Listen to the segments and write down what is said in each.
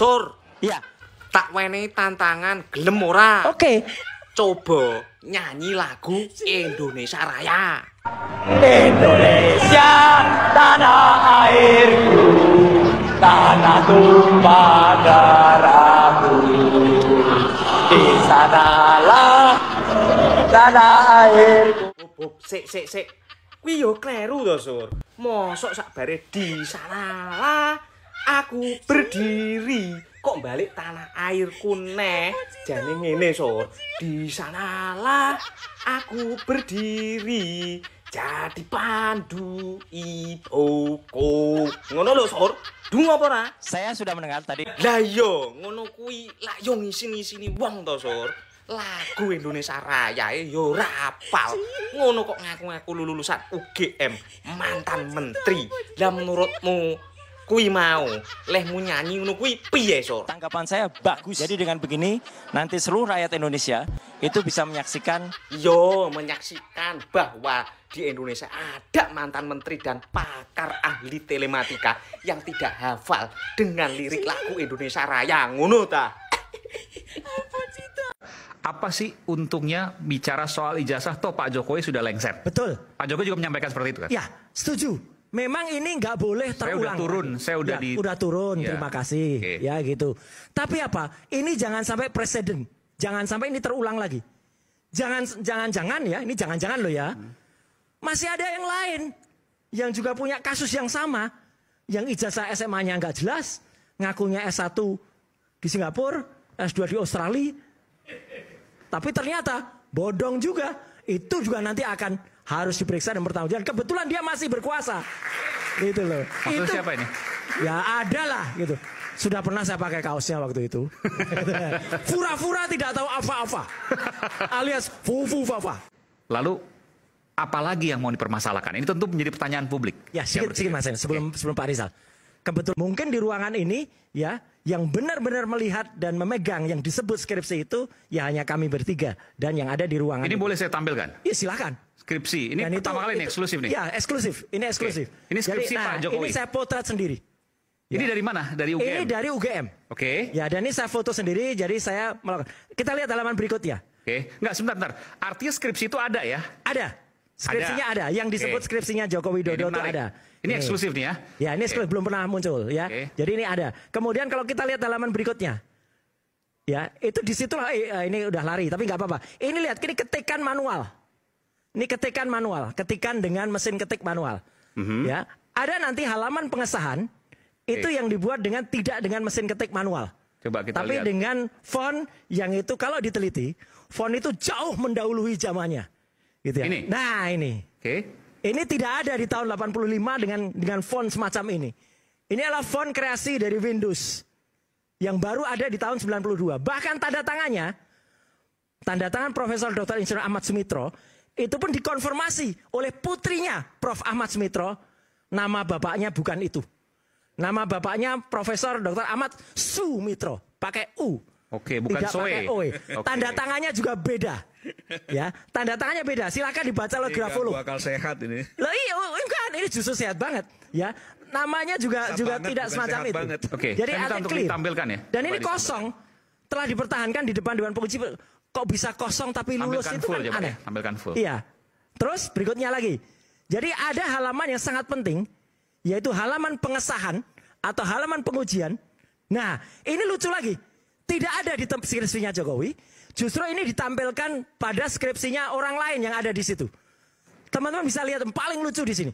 Sur, Ya. tak wenehi tantangan gelem ora? Oke. Coba nyanyi lagu Indonesia Raya. Indonesia tanah airku, tanah tumpah darahku. Di sanalah tanah airku. Bob, sik. Kuwi yo kleru to, Sur. Mosok sakbare di sanalah aku berdiri. Kok balik tanah airku neh? Jane ngene, Sur. Di sanalah aku berdiri. Jadi pandu ibuku. Ngono lho, Sur. Dung apa ora? Saya sudah mendengar tadi. Lah iya, ngono kuwi lak yo ngisin-ngisini wong to, Sur. Lagu Indonesia Raya yo ora apal. Ngono kok ngaku-ngaku lulusan UGM, mantan menteri. Lah menurutmu kuwi mau lehmu nyanyi ngono kuwi piye, Sur? Tanggapan saya bagus. Jadi dengan begini nanti seluruh rakyat Indonesia itu bisa menyaksikan. Yo menyaksikan bahwa di Indonesia ada mantan menteri dan pakar ahli telematika yang tidak hafal dengan lirik lagu Indonesia Raya. Ngono ta? Apa sih untungnya bicara soal ijazah toh Pak Jokowi sudah lengser? Betul. Pak Jokowi juga menyampaikan seperti itu kan? Ya, setuju. Memang ini nggak boleh Saya terulang. udah turun, saya udah ya, udah turun. Ya. Terima kasih. Oke. Ya gitu. Tapi apa? Ini jangan sampai presiden. Jangan sampai ini terulang lagi. Jangan ya. Ini jangan-jangan loh ya. Masih ada yang lain yang juga punya kasus yang sama, yang ijazah SMA-nya nggak jelas, ngakunya S1 di Singapura, S2 di Australia. Tapi ternyata bodong juga. Itu juga nanti akan harus diperiksa dan bertanggung jawab. Kebetulan dia masih berkuasa. Gitu loh. Maksudnya Itu, siapa ini? Ya ada lah gitu. Sudah pernah saya pakai kaosnya waktu itu. Fura-fura tidak tahu apa-apa. Alias fufu-fafa. Lalu apalagi yang mau dipermasalahkan? Ini tentu menjadi pertanyaan publik. Ya sedikit Mas Hen, sebelum Pak Rizal. Kebetulan mungkin di ruangan ini ya yang benar-benar melihat dan memegang yang disebut skripsi itu ya hanya kami bertiga dan yang ada di ruangan. Ini boleh saya tampilkan? Ya silakan. Skripsi, ini Dan pertama kali ini eksklusif nih? Ya eksklusif, ini eksklusif. Oke. Ini skripsi Jadi, Pak Jokowi? Ini saya potret sendiri. Ini dari mana? Dari UGM? Ini dari UGM. Oke. Ya dan ini saya foto sendiri jadi saya melakukan. Kita lihat halaman berikutnya. Oke. Enggak, sebentar. Artinya skripsi itu ada ya? Ada. Skripsinya ada. Yang disebut skripsinya Joko Widodo Ini itu menarik. ada. Ini eksklusif nih ya? Ya ini eksklusif, belum pernah muncul ya. Jadi ini ada. Kemudian kalau kita lihat halaman berikutnya. Ya, itu disitulah ini udah lari tapi nggak apa-apa. Ini lihat, ini ketikan manual. Ini ketikan manual, ketikan dengan mesin ketik manual. Ya, ada nanti halaman pengesahan itu yang dibuat dengan tidak dengan mesin ketik manual. Coba kita Tapi lihat. dengan font yang itu kalau diteliti, font itu jauh mendahului zamannya. Gitu ya. Ini? Nah, ini. Oke. Ini tidak ada di tahun 85 dengan font semacam ini. Ini adalah font kreasi dari Windows. Yang baru ada di tahun 92. Bahkan tanda tangannya, tanda tangan Profesor Dr. Insinyur Ahmad Sumitro, itu pun dikonfirmasi oleh putrinya Prof. Ahmad Sumitro. Nama bapaknya bukan itu. Nama bapaknya Profesor Dr. Ahmad Sumitro. Pakai U. Oke, bukan Tidak Soe. pakai OE. Oke. Tanda tangannya juga beda. Ya, tanda tangannya beda. Silakan dibaca oleh grafolog. Bakal sehat ini. Loh iya, kan ini justru sehat banget. Ya, namanya juga banget, tidak bukan semacam sehat itu. banget. Oke, Jadi saya minta ada untuk clear. ditampilkan ya. Dan Coba ini kosong, telah dipertahankan di depan Dewan Penguji. Kok bisa kosong tapi lulus Tampilkan itu full kan coba aneh. ya, tampilkan full. Iya. Terus berikutnya lagi. Jadi ada halaman yang sangat penting, yaitu halaman pengesahan atau halaman pengujian. Nah, ini lucu lagi. Tidak ada di skripsinya Jokowi. Justru ini ditampilkan pada skripsinya orang lain yang ada di situ. Teman-teman bisa lihat yang paling lucu di sini.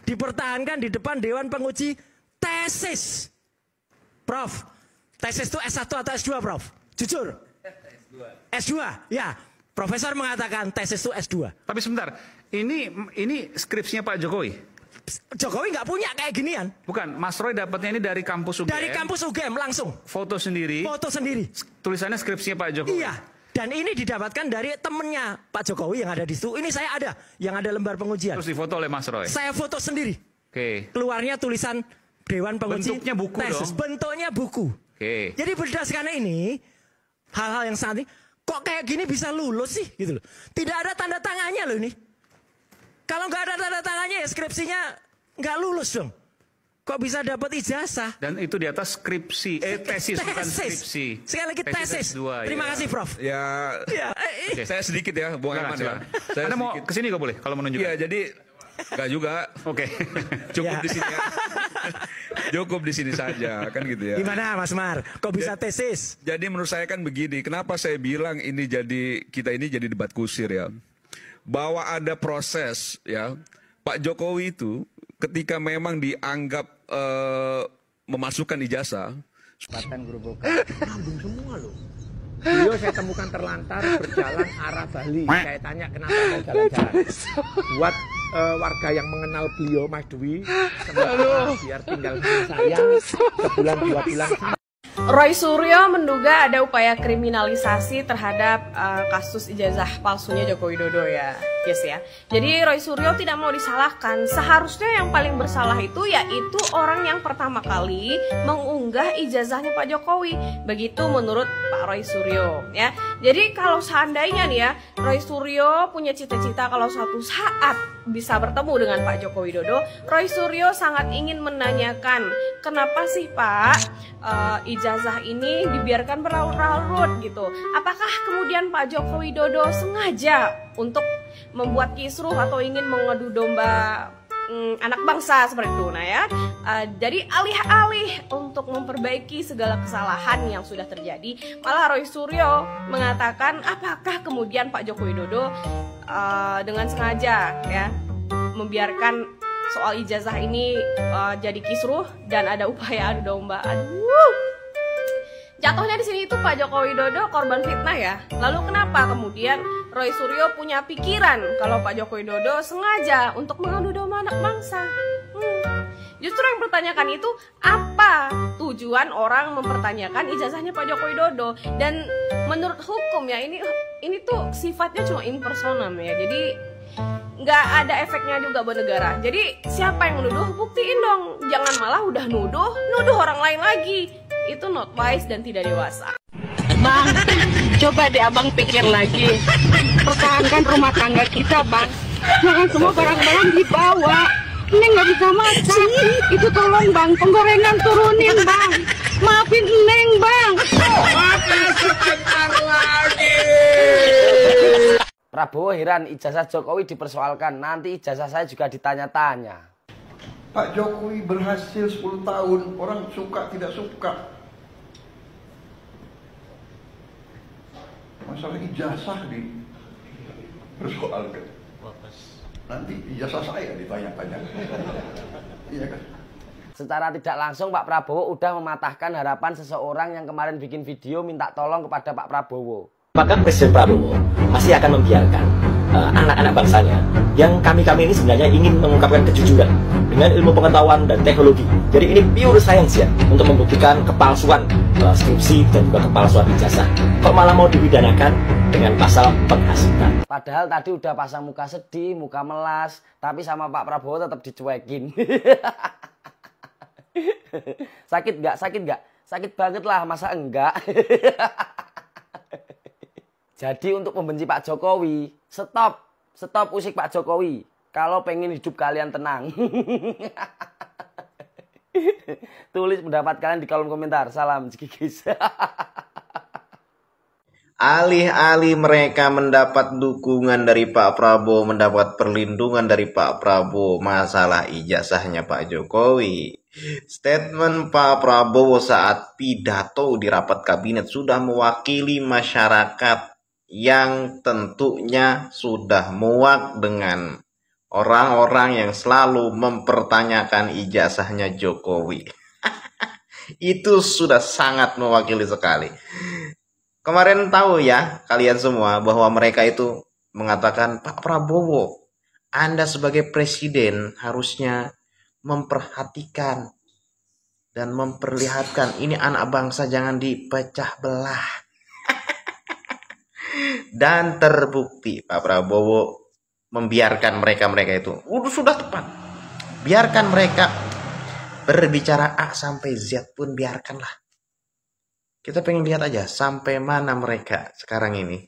Dipertahankan di depan Dewan Penguji tesis. Prof, tesis itu S1 atau S2, Prof? Jujur. S2. Ya. Profesor mengatakan tesis itu S2. Tapi sebentar, ini skripsinya Pak Jokowi? Jokowi nggak punya kayak ginian. Bukan, Mas Roy dapatnya ini dari kampus UGM. Dari kampus UGM langsung. Foto sendiri. Foto sendiri. Tulisannya skripsinya Pak Jokowi. Iya. Dan ini didapatkan dari temennya Pak Jokowi yang ada di situ. Ini saya ada, yang ada lembar pengujian. Terus difoto oleh Mas Roy. Saya foto sendiri. Oke. Keluarnya tulisan Dewan Penguji. Bentuknya buku tesis. dong. Bentuknya buku. Oke. Jadi berdasarkan ini, hal-hal yang sangat ini, kok kayak gini bisa lulus sih? Gitu loh. Tidak ada tanda tangannya loh ini. Kalau nggak ada tanda tangannya ya skripsinya nggak lulus dong. kok bisa dapat ijazah? Dan itu di atas skripsi, tesis bukan skripsi. Sekali lagi tesis. S2, Terima ya. kasih Prof. Ya, Oke. saya sedikit ya, Bung Herman ya. Saya Anda mau sedikit. kesini kok boleh kalau menunjukkan. Iya, jadi enggak juga. Oke. Cukup Ya. di sini ya. Cukup di sini saja, kan gitu ya. Gimana Mas Mar? Kok bisa tesis? Jadi menurut saya kan begini, kenapa saya bilang kita ini jadi debat kusir ya. Bahwa ada proses ya. Pak Jokowi itu ketika memang dianggap memasukkan ijazah, Kabupaten Grobogan. Nambung semua loh. Beliau saya temukan terlantar berjalan arah Bali. Saya tanya kenapa mau jalan-jalan. Buat warga yang mengenal beliau Mas Dwi, biar tinggal sama saya sebulan 2 bulan. Roy Suryo menduga ada upaya kriminalisasi terhadap kasus ijazah palsunya Joko Widodo ya, guys ya. Jadi Roy Suryo tidak mau disalahkan. Seharusnya yang paling bersalah itu yaitu orang yang pertama kali mengunggah ijazahnya Pak Jokowi. Begitu menurut Pak Roy Suryo ya. Jadi kalau seandainya nih ya, Roy Suryo punya cita-cita kalau suatu saat bisa bertemu dengan Pak Joko Widodo, Roy Suryo sangat ingin menanyakan, kenapa sih Pak ijazah ini dibiarkan berlarut-larut gitu? Apakah kemudian Pak Joko Widodo sengaja untuk membuat kisruh atau ingin mengadu domba anak bangsa seperti itu? Nah ya, jadi alih-alih untuk memperbaiki segala kesalahan yang sudah terjadi, malah Roy Suryo mengatakan apakah kemudian Pak Joko Widodo dengan sengaja ya membiarkan soal ijazah ini jadi kisruh dan ada upaya adu domba. Aduh, jatuhnya di sini itu Pak Joko Widodo korban fitnah ya. Lalu kenapa kemudian Roy Suryo punya pikiran kalau Pak Joko Widodo sengaja untuk mengadu domba anak bangsa? Justru yang bertanyakan itu apa tujuan orang mempertanyakan ijazahnya Pak Joko Widodo? Dan menurut hukum ya ini tuh sifatnya cuma impersonam ya. Jadi nggak ada efeknya juga buat negara. Jadi siapa yang menuduh, buktiin dong. Jangan malah udah nuduh orang lain lagi. Itu not wise dan tidak dewasa. Bang, coba deh abang pikir lagi. Pertahankan rumah tangga kita, Bang. Jangan semua barang-barang dibawa. Ini nggak bisa masak. Itu tolong Bang, penggorengan turunin Bang. Maafin Neng Bang. Sebentar lagi. Prabowo heran ijazah Jokowi dipersoalkan, nanti ijazah saya juga ditanya-tanya. Pak Jokowi berhasil 10 tahun, orang suka tidak suka. Masalah ijazah dipersoalkan. Nanti ijazah saya ditanya-tanya. Iya kan? Secara tidak langsung Pak Prabowo udah mematahkan harapan seseorang yang kemarin bikin video minta tolong kepada Pak Prabowo. Apakah Presiden Prabowo masih akan membiarkan anak-anak bangsanya yang kami ini sebenarnya ingin mengungkapkan kejujuran dengan ilmu pengetahuan dan teknologi. Jadi ini pure science ya, untuk membuktikan kepalsuan skripsi dan juga kepalsuan ijazah. Kok malah mau dipidanakan dengan pasal penghasutan? Padahal tadi udah pasang muka sedih, muka melas, tapi sama Pak Prabowo tetap dicuekin. Sakit nggak? Sakit nggak? Sakit banget lah, masa enggak? Jadi untuk membenci Pak Jokowi, stop usik Pak Jokowi. Kalau pengen hidup kalian tenang. Tulis pendapat kalian di kolom komentar. Salam Cikikis. Alih-alih mereka mendapat dukungan dari Pak Prabowo, mendapat perlindungan dari Pak Prabowo masalah ijazahnya Pak Jokowi, statement Pak Prabowo saat pidato di rapat kabinet sudah mewakili masyarakat yang tentunya sudah muak dengan orang-orang yang selalu mempertanyakan ijazahnya Jokowi. Itu sudah sangat mewakili sekali. Kemarin tahu ya kalian semua bahwa mereka itu mengatakan, Pak Prabowo, Anda sebagai presiden harusnya memperhatikan dan memperlihatkan ini anak bangsa jangan dipecah belah. Dan terbukti Pak Prabowo membiarkan mereka itu. Sudah tepat. Biarkan mereka berbicara A sampai Z pun biarkanlah. Kita pengen lihat aja sampai mana mereka sekarang ini